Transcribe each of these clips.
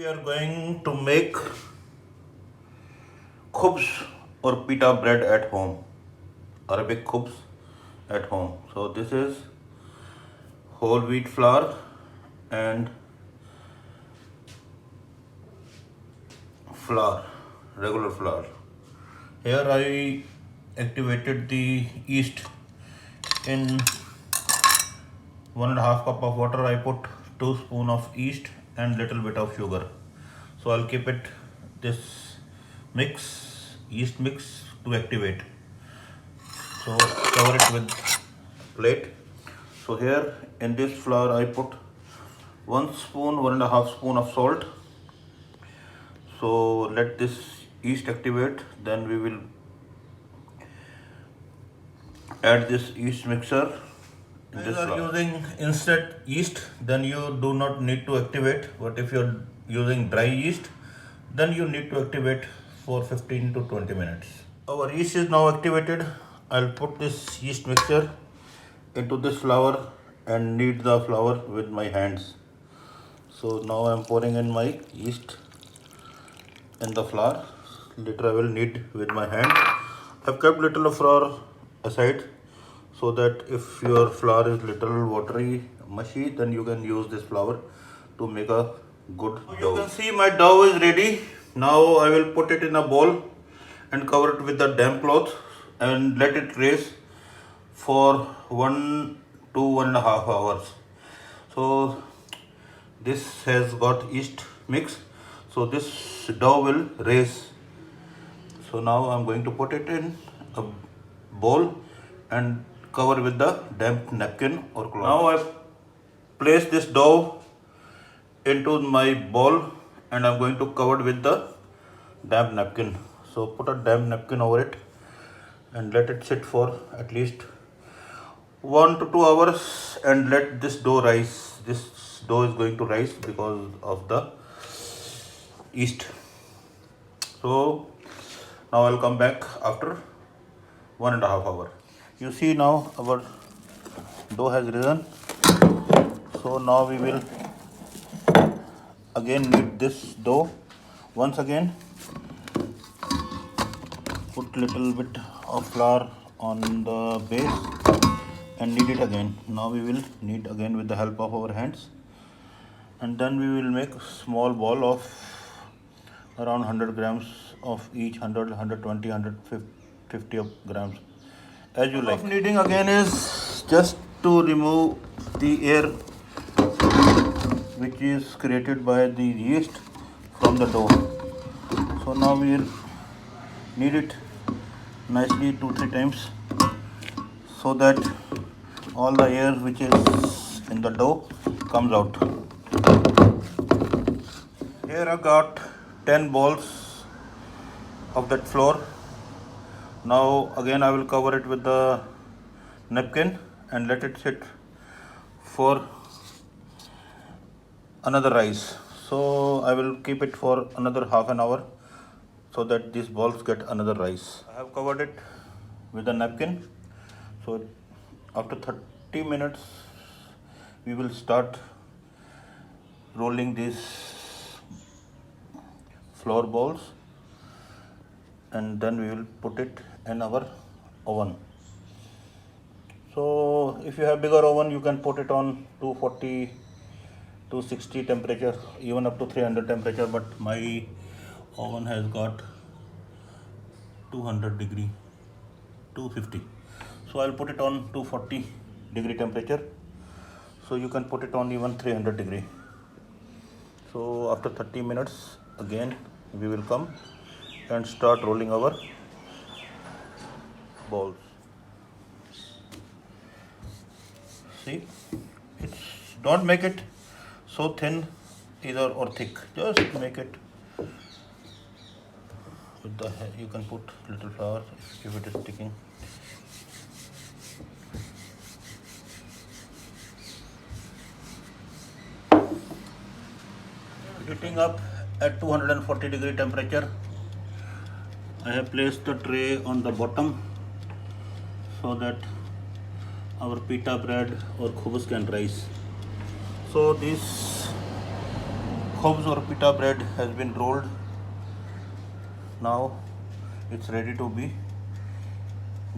We are going to make khubs or pita bread at home, Arabic khubs at home. So this is whole wheat flour and flour, regular flour. Here I activated the yeast in 1.5 cup of water. I put 2 spoon of yeast and little bit of sugar. So I'll keep it this yeast mix to activate. So cover it with plate. So here in this flour I put 1.5 spoon of salt. So let this yeast activate, then we will add this yeast mixture. If you are using instant yeast, then you do not need to activate, but if you are using dry yeast, then you need to activate for 15 to 20 minutes. Our yeast is now activated. I'll put this yeast mixture into this flour and knead the flour with my hands. So now I'm pouring in my yeast in the flour. Later I will knead with my hand. I've kept little of flour aside so that if your flour is little watery, mushy, then you can use this flour to make a good dough. You can see my dough is ready. Now I will put it in a bowl and cover it with the damp cloth and let it rest for 1 to 1.5 hours. So this has got yeast mix, so this dough will raise. So now I'm going to put it in a bowl and cover with the damp napkin or cloth. Now I've placed this dough into my bowl and I'm going to cover it with the damp napkin. So put a damp napkin over it and let it sit for at least 1 to 2 hours and let this dough rise. This dough is going to rise because of the yeast. So now I'll come back after 1.5 hours. You see now our dough has risen. So now we will again knead this dough once again. Put little bit of flour on the base and knead it again. Now we will knead again with the help of our hands, and then we will make small ball of around 100 grams of each, 100, 120, 150 grams as you like. Kneading again is just to remove the air which is created by the yeast from the dough. So now we will knead it nicely 2-3 times so that all the air which is in the dough comes out. Here I got 10 balls of that flour. Now again I will cover it with the napkin and let it sit for another rise. So I will keep it for another half an hour so that these balls get another rise. I have covered it with a napkin. So after 30 minutes we will start rolling these flour balls and then we will put it in our oven. So if you have bigger oven, you can put it on 240, 260 temperature, even up to 300 temperature, but my oven has got 200 degree, 250. So I'll put it on 240 degree temperature. So you can put it on even 300 degree. So after 30 minutes again we will come and start rolling our balls. See, don't make it so thin either or thick, just make it with the, you can put little flour if it is sticking. Heating up at 240 degree temperature. I have placed the tray on the bottom so that our pita bread or khubus can rise. So these khubz or pita bread has been rolled. Now it's ready to be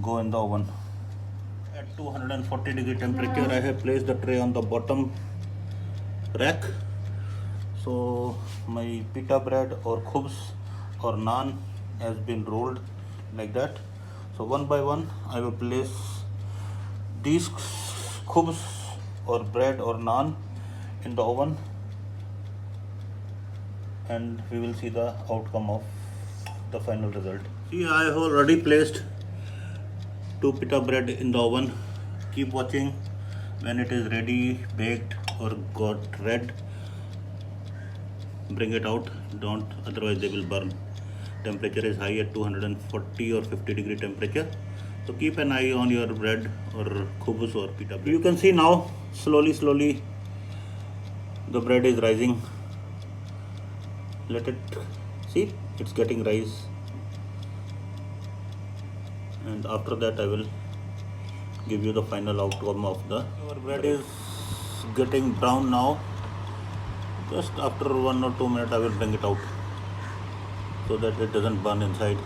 go in the oven. At 240-degree temperature, I have placed the tray on the bottom rack. So my pita bread or khubz or naan has been rolled like that. So one by one I will place these khubz or bread or naan in the oven, and we will see the outcome of the final result. See, I have already placed 2 pita bread in the oven. Keep watching. When it is ready, baked or got red, bring it out. Don't, otherwise they will burn. Temperature is high at 240 or 50-degree temperature. So keep an eye on your bread or khubuz or pita bread. You can see now, slowly the bread is rising. Let it, see, it's getting rise. And after that I will give you the final outcome of the. Our bread is getting brown now. Just after 1 or 2 minutes I will bring it out so that it doesn't burn inside.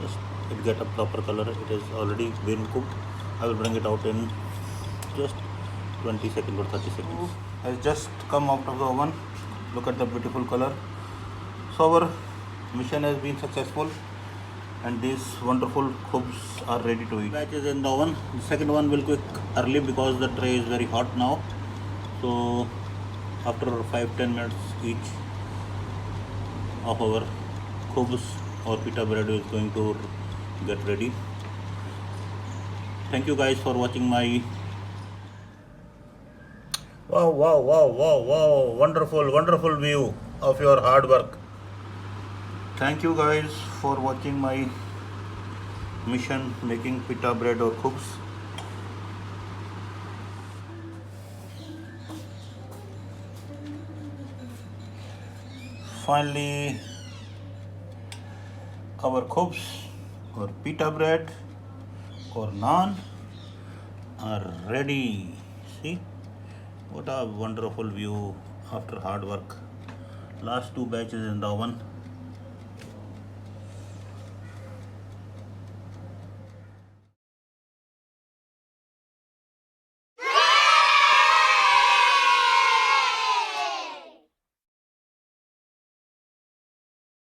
Just it get a proper color. It is already been cooked. I will bring it out in just 20 seconds or 30 seconds. Has just come out of the oven. Look at the beautiful color. So our mission has been successful, and these wonderful khubz are ready to eat. Batch is in the oven. The second one will cook early because the tray is very hot now. So after 5-10 minutes each of our khubz or pita bread is going to get ready. Thank you guys for watching my wow, wonderful view of your hard work. Thank you guys for watching my mission making pita bread or khubz. Finally, our khubz or pita bread or naan are ready. See, what a wonderful view after hard work. Last 2 batches in the oven.